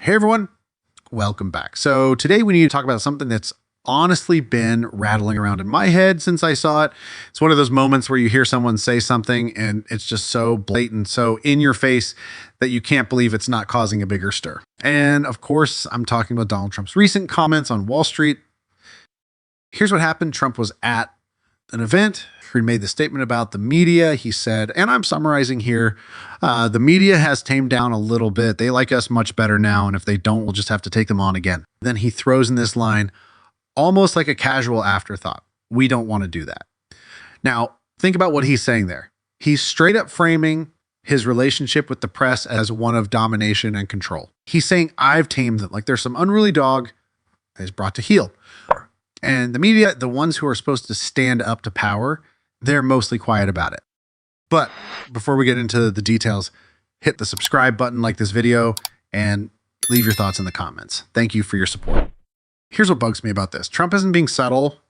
Hey everyone, welcome back. So today we need to talk about something that's honestly been rattling around in my head since I saw it. It's one of those moments where you hear someone say something and it's just so blatant, so in your face that you can't believe it's not causing a bigger stir. And of course, I'm talking about Donald Trump's recent comments on Wall Street. Here's what happened. Trump was at an event. He made the statement about the media. He said, and I'm summarizing here, the media has tamed down a little bit. They like us much better now. And if they don't, we'll just have to take them on again. Then he throws in this line, almost like a casual afterthought. We don't want to do that. Now, think about what he's saying there. He's straight up framing his relationship with the press as one of domination and control. He's saying, I've tamed them. Like there's some unruly dog that is brought to heel. And the media, the ones who are supposed to stand up to power, they're mostly quiet about it. But before we get into the details, hit the subscribe button, like this video, and leave your thoughts in the comments. Thank you for your support. Here's what bugs me about this. Trump isn't being subtle.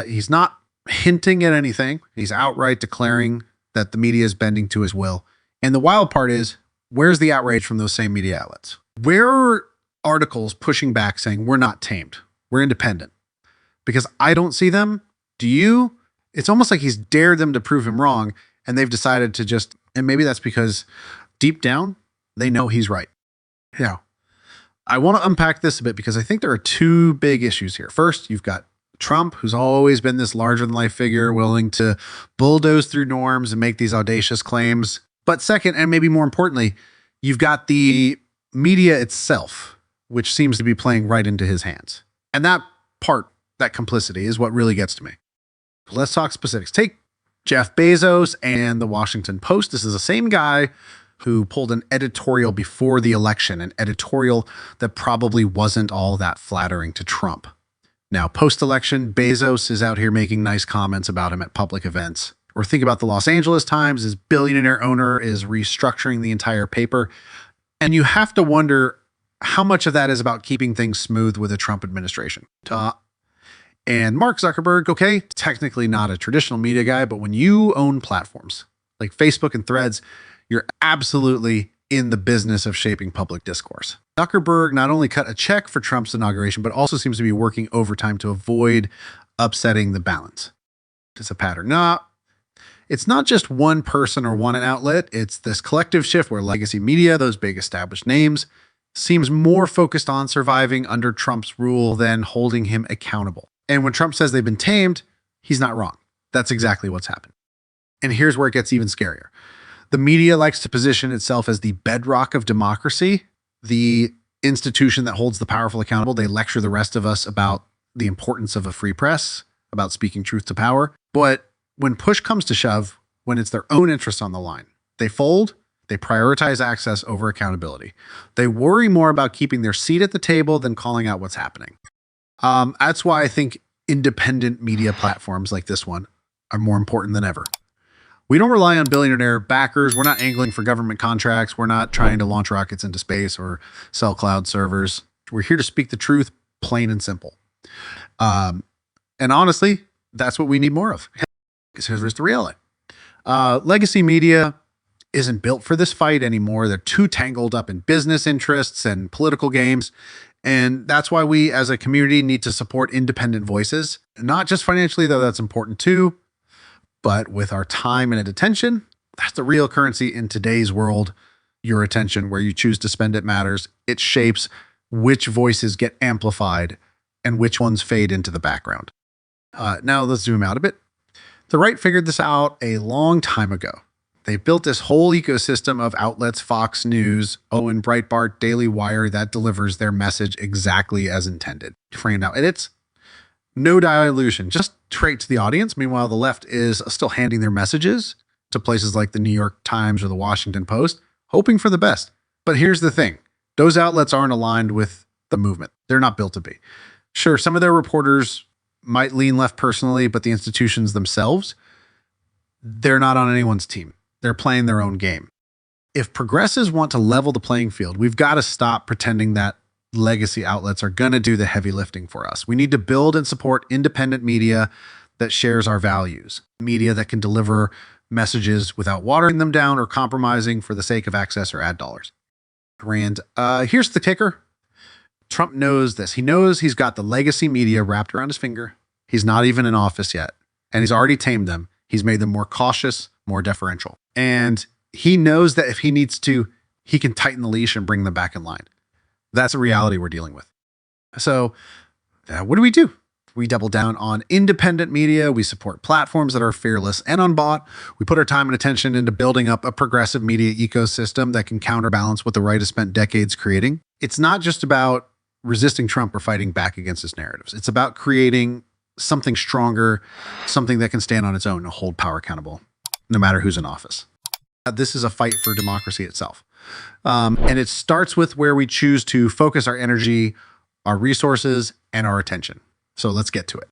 He's not hinting at anything. He's outright declaring that the media is bending to his will. And the wild part is, where's the outrage from those same media outlets? Where are articles pushing back saying we're not tamed, we're independent? Because I don't see them. Do you? It's almost like he's dared them to prove him wrong, and they've decided to just, and maybe that's because deep down, they know he's right. Now, I want to unpack this a bit because I think there are two big issues here. First, you've got Trump, who's always been this larger-than-life figure, willing to bulldoze through norms and make these audacious claims. But second, and maybe more importantly, you've got the media itself, which seems to be playing right into his hands. And that part, that complicity, is what really gets to me. Let's talk specifics. Take Jeff Bezos and the Washington Post. This is the same guy who pulled an editorial before the election, an editorial that probably wasn't all that flattering to Trump. Now, post-election, Bezos is out here making nice comments about him at public events. Or think about the Los Angeles Times. His billionaire owner is restructuring the entire paper. And you have to wonder how much of that is about keeping things smooth with the Trump administration. And Mark Zuckerberg, okay, technically not a traditional media guy, but when you own platforms like Facebook and Threads, you're absolutely in the business of shaping public discourse. Zuckerberg not only cut a check for Trump's inauguration, but also seems to be working overtime to avoid upsetting the balance. It's a pattern. No, it's not just one person or one outlet. It's this collective shift where legacy media, those big established names, seems more focused on surviving under Trump's rule than holding him accountable. And when Trump says they've been tamed, he's not wrong. That's exactly what's happened. And here's where it gets even scarier. The media likes to position itself as the bedrock of democracy, the institution that holds the powerful accountable. They lecture the rest of us about the importance of a free press, about speaking truth to power. But when push comes to shove, when it's their own interests on the line, they fold. They prioritize access over accountability. They worry more about keeping their seat at the table than calling out what's happening. That's why I think independent media platforms like this one are more important than ever. We don't rely on billionaire backers. We're not angling for government contracts. We're not trying to launch rockets into space or sell cloud servers. We're here to speak the truth, plain and simple. And honestly, that's what we need more of. Because here's the reality. Legacy media isn't built for this fight anymore. They're too tangled up in business interests and political games. And that's why we as a community need to support independent voices, not just financially, though that's important too, but with our time and attention. That's the real currency in today's world. Your attention, where you choose to spend it, matters. It shapes which voices get amplified and which ones fade into the background. Now let's zoom out a bit. The right figured this out a long time ago. They built this whole ecosystem of outlets, Fox News, Owen, Breitbart, Daily Wire, that delivers their message exactly as intended. Framed out. And it's no dilution, just straight to the audience. Meanwhile, the left is still handing their messages to places like the New York Times or the Washington Post, hoping for the best. But here's the thing. Those outlets aren't aligned with the movement. They're not built to be. Sure, some of their reporters might lean left personally, but the institutions themselves, they're not on anyone's team. They're playing their own game. If progressives want to level the playing field, we've got to stop pretending that legacy outlets are going to do the heavy lifting for us. We need to build and support independent media that shares our values, media that can deliver messages without watering them down or compromising for the sake of access or ad dollars. Rand, here's the kicker. Trump knows this. He knows he's got the legacy media wrapped around his finger. He's not even in office yet. And he's already tamed them. He's made them more cautious, more deferential. And he knows that if he needs to, he can tighten the leash and bring them back in line. That's a reality we're dealing with. So what do? We double down on independent media. We support platforms that are fearless and unbought. We put our time and attention into building up a progressive media ecosystem that can counterbalance what the right has spent decades creating. It's not just about resisting Trump or fighting back against his narratives. It's about creating something stronger, something that can stand on its own and hold power accountable, no matter who's in office. This is a fight for democracy itself. And it starts with where we choose to focus our energy, our resources, and our attention. So let's get to it.